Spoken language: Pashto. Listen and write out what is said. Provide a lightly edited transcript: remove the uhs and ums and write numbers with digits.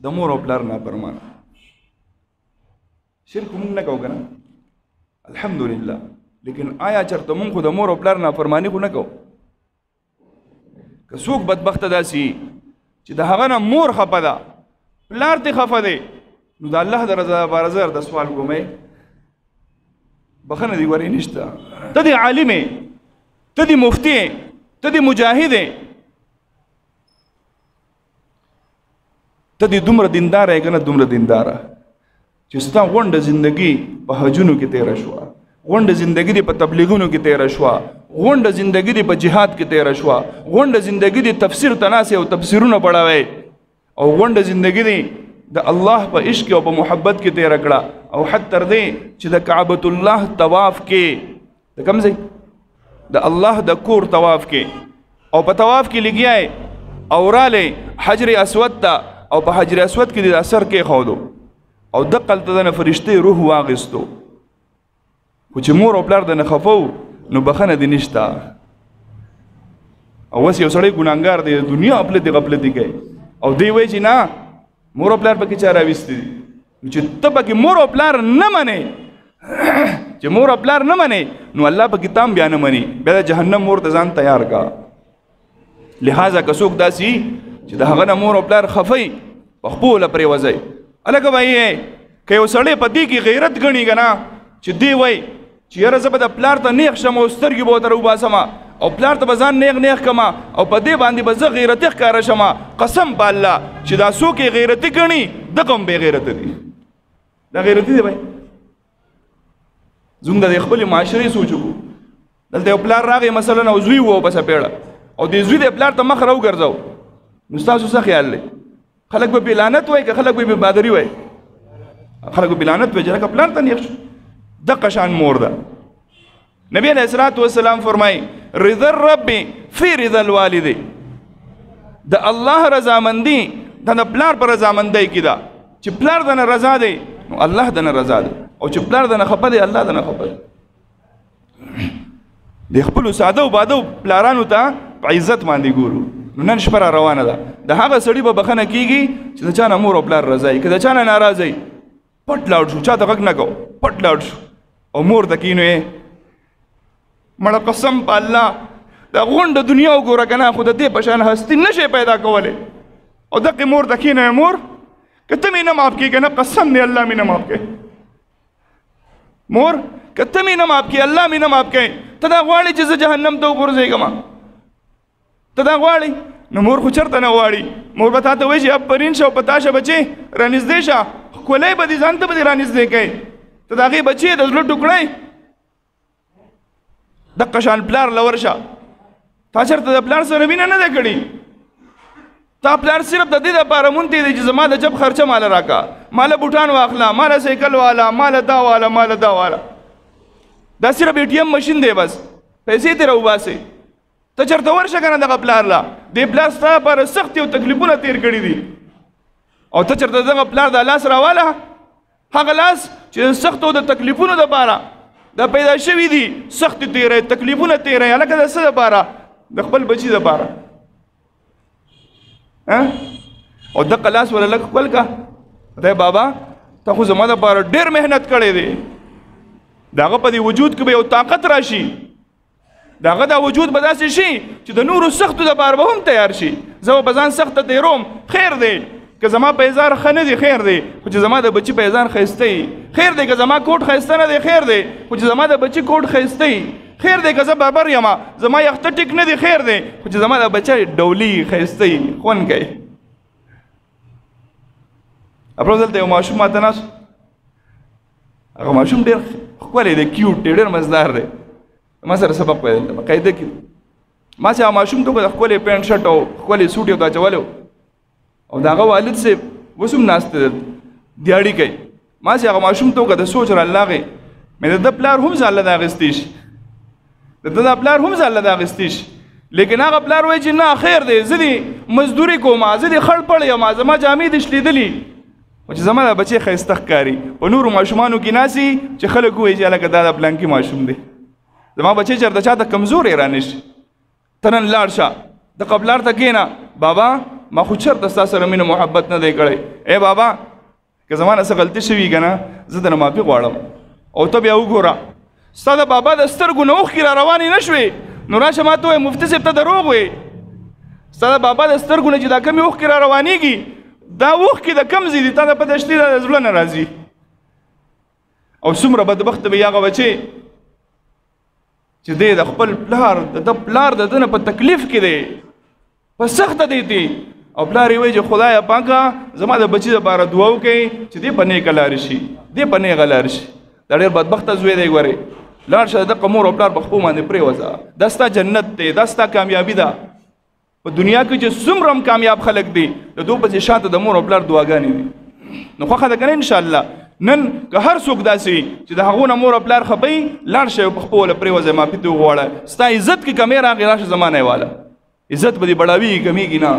د مور او پلار نافرمان شرک مونږ نه کوو که نه الحمدلله لیکن آیا چېرته مونږ خو د مور او پلار نافرماني خو نه کوو که څوک بدبخته داسې چې د هغه نه مور خفه ده پلار دې خفه دی نو د الله د رضا لپاره زه د سوال کوم بخښنه دې ورې نشته ته دې عالم یې ته دې مفتي یې ته دې مجاهد یې ته دې دومره دینداره یې که نه دومره دینداره چې ستا غونډه زندګي په حجونو کې تېره شوه غونډه زندګي دې په تبلیغونو کې تېره شوه غونډه زندګي دې په جهاد کې تېره شوه غونډه زندګي دې تفسیر ته ناست او تفسیرونه پړوئ او غونډه زندګي دې د الله په عشق او په محبت کې تېره کړه او حتی تر دې چې د کعبة الله طواف کې د کوم ځای د الله د کور طواف کې او په طواف کې لګیا یې او رالی حجر اسود ته او په حجر اسود کې د اثر کې خودو او دقلته دنه فرشتې روح واغستو خو چې مور او پلار دنه خفو نو بخنه دې نشته او اوس یو سړی ګناهګار دی دنیا غفلتي کوي او دی وایي چې نه مور او پلار پکې چا راویستي دي نو چې ته پکې مور او پلار نه منې چې مور او پلار نه منې نو الله پکې تام بیا نه مني بیا د جهنم مور ته ځان تیار کا لہذا که څوک داسې چې د هغه نه مور او پلار خفئ په خپله پرېوځئ هلکه وایي که یو سړی په دې کې غیرت ګڼي که نه چې دی وایي چې یاره زه به د پلار ته نیغ شم او سترګې به ورته راوباسمه او پلار ته به ځان نیغ کما او په دې باندې به زه غیرتي ښکاره شمه قسم په الله چې دا څوک یې غیرتي ګڼي دغه هم بې غیرته دي دا غیرتي دی بھائی زموږ د خپلې معاشرې سوچ وکړو دلته یو پلار راغی مثلا او زوی و بسه پیړه او دې زوی د پلار ته مخ راوګرځو نو ستاسو څه خیال دی خلک به پې لعنت وایي که خلک به پې بادري وایي خلک به پې لعنت وایي چې لکه پلار ته نیغ شو دقه شان مور ده نبی علیہ الصلوۃ والسلام فرمای رضا الرب فی رضا الوالد د الله رضامندی د پلار پر رضامندی کې ده چې پلار دنه رضا دی نو الله دنه رضا دی او چې پلار دنه خپه دی الله دنه خپه دی د خپل ساده او باده پلارانو ته عزت باندې ګورو نو نن شپه روانه ده د هغه سړي به بخنه کیږي چې د چا نه مور او پلار رضا که د چا نه ناراضه پټ لاړ شو چا ته غږ نه کو پټ لاړ شو او مور ته کینو مړه قسم په الله دا غونډه دنیا وګوره که نه خو د دې په شان هستي نشي پیدا کولی او دقې مور ته کینوې مور که ته مې نه معاف کړې که نه قسم دی الله مې نه معاف کوي مور که ته مې نه معاف کړې الله مې نه معاف کوي ته دا غواړې چې زه جهنم ته وغورځېږم ته دا غواړې نو مور خو چېرته نه غواړي مور به تا ته وایي چې افرین شه او په تا شه بچې رانږدې شه ښکلی به دې ځان ته به دې رانږدې کوي ته د هغې بچې د زړه ټوکړی دقه شان پلار لور شه تا چېرته د پلار سره مینه نه ده کړې تا پلار صرف د دې دپاره مونتی دی چې زما د جب خرچه ماله راکړه ماله بوټان واخله ماله سایکل والا ماله دا والا ماله دا والا دا صرف ATM مشین دی بس پیسې ترې راوباسئ ته چېرته ورشه که نه دغه پلار له دې پلار ستا لپاره سختې او تکلیفونه تېر کړي دي او ته چېرته دغه پلار دا لاس راواله هغه لاس چې د سختو د تکلیفونو دپاره دا پیدا شوي دي سختې تېری تکلیفونه تېری هلکه د څه دپاره د خپل بچي دپاره او دغه لاس ولا لږ ښکل که دی بابا ته خو زما دپاره ډېر محنت کړی دی د هغه په دې وجود کې به یو طاقت راشي د هغه دا وجود به داسې شي چې د نورو سختو دپاره به هم تیار شي زه به ځان سخته تېروم خیر دی که زما پیزار ښه نه دی خیر دی خو چې زما د بچي پیزار ښایسته وي خیر دی که زما کوټ ښایسته نه دی خیر دی خو چې زما د بچي کوټ ښایسته وي خیر دی که زه بربر یم زما یخته ټیک نه دی خیر دی خو چې زما د بچی ډولي ښایسته وي خوند کوي اپروز دلته یو ماشوم ماته ناست هغه ماشوم ډېر ښکلی دی کیوټ دی ډېر مزدار دی ما سره سبق ویل قاعده کې ما چې هغه ماشوم ته د ښکلی پینټ شرټ او ښکلی سوټ یې ورته اچولی او د هغه والد صاحب اوس هم ناست دی دیاړي کوي ما چې هغه ماشوم ته وکړه د سوچ رالاغې مې د ده پلار هم ځان له ده اخیستی شي د ده دا پلار هم ځان له ده اخیستی شي لیکن هغه پلار وایي چې نه خیر دی زه دې مزدوري کوم زه دې خړ پړ یم زما جامې دې شلیدلي خو چې زما دا بچی ښایسته ښکاري په نورو ماشومانو کې ناسي چې خلک ووایي چې هلکه دا د پلانکي ماشوم دی زما بچی چېرته چاته کمزور یې رانشي ته نن لاړ شه دغه پلار ته کښېنه بابا ما خو چرته ستا سره مینه محبت نه دی کړی. ای بابا که زما نه څه غلطي شوي که نه زه درنه معافي غواړم او ته بیا وګوره ستا د بابا د سترګو نه اوښکې را روانې نه شوې نو راشه ما ته وایې مفتي صاحب ته دروغ وې. ستا د بابا د سترګو نه چې دا کمې اوښکې را روانېږي دا اوښکې د کم ځي دي تا ته پته شتې دا د زړه نه راځي. او څومره بدبخته به هغه بچې چې دی د خپل پلار د ده پلار د ده نه په تکلیف کې دی په سخته دی دی او پلار یې وایي چې خدایه پاکه زما د بچي دپاره دعا وکړئ چې دی په نیکه لارې شي دی په نیغه لارې شي. دا ډېر بدبخته زوی دی ګورې لاړ شه دغه مور او پلار په خپو باندې پرېوځه دا ستا جنت دی دا ستا کامیابي ده. په دنیا کې چې څومره هم کامیاب خلک دي د دو پسې شاته د مور او پلار دعاګانې دي. نو خوښه ده که نه انشاءالله نن که هر څوک داسې چې د هغو نه مور او پلار خپوي لاړ شه په خپو وله پرېوځئ معافي ترې وغواړه. ستا عزت کې کمی راغی راشه زما نه یې واله عزت به دې بړاوي کمیږي نه.